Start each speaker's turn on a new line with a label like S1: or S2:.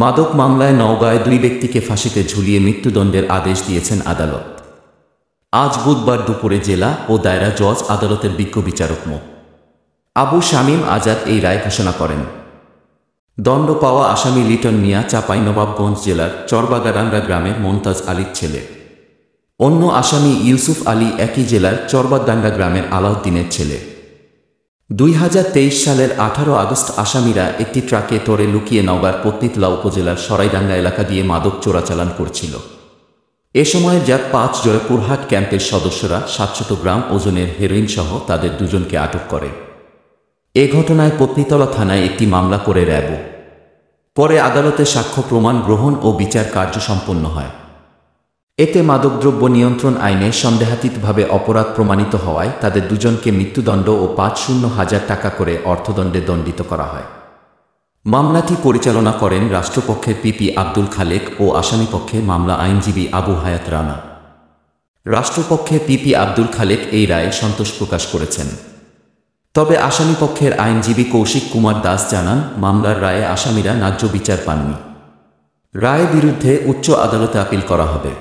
S1: মাদক মামলায় নওগাঁয় দুই ব্যক্তিকে ফাঁসিতে ঝুলিয়ে মৃত্যুদণ্ডের আদেশ দিয়েছেন আদালত। আজ বুধবার দুপুরে জেলা ও দায়রা জজ আদালতের বিজ্ঞ বিচারক মো. আবু শামীম আজাদ এই রায় ঘোষণা করেন। দণ্ড পাওয়া আসামি লিটন মিয়া চাঁপাইনবাবগঞ্জ জেলার চরবাগাডাঙ্গা গ্রামের মোমতাজ আলীর ছেলে। অন্য আসামি ইউসুফ আলী একই জেলার চরবাগাডাঙ্গা গ্রামের আলাউদ্দিনের ছেলে। 2023 সালের 18 আগস্ট আসামিরা একটি ট্রাকে তোরে লুকিয়ে নওগাঁর পত্নীতলা উপজেলার সরাইডাঙ্গা এলাকা দিয়ে মাদক চোরাচালান করছিল। এ সময় র্যাব 5 জয়পুরহাট ক্যাম্পের সদস্যরা 700 গ্রাম ওজনের হেরোইন সহ তাদের দুজনকে আটক করে। এ ঘটনায় পত্নীতলা থানায় একটি মামলা করে র্যাব। পরে আদালতে সাক্ষ্য প্রমাণ গ্রহণ ও বিচার কার্য সম্পন্ন হয়। এতে মাদকদ্রব্য নিয়ন্ত্রণ আইনে সন্দেহাতীতভাবে অপরাধ প্রমাণিত হওয়ায় তাদের দুজনকে মৃত্যুদণ্ড ও ৫০,০০০ টাকা করে অর্থদণ্ডে দণ্ডিত করা হয়। মামলাটি পরিচালনা করেন রাষ্ট্রপক্ষের পিপি আব্দুল খালেক ও আসামিপক্ষের মামলা আইনজীবী আবু হায়াত রানা। রাষ্ট্রপক্ষের পিপি আব্দুল খালেক এই রায়ে সন্তোষ প্রকাশ করেছেন। তবে আসামিপক্ষের আইনজীবী কৌশিক কুমার দাস জানান, মামলার রায়ে আসামিরা ন্যায্য বিচার পাননি। রায়ের বিরুদ্ধে উচ্চ আদালতে আপিল করা হবে।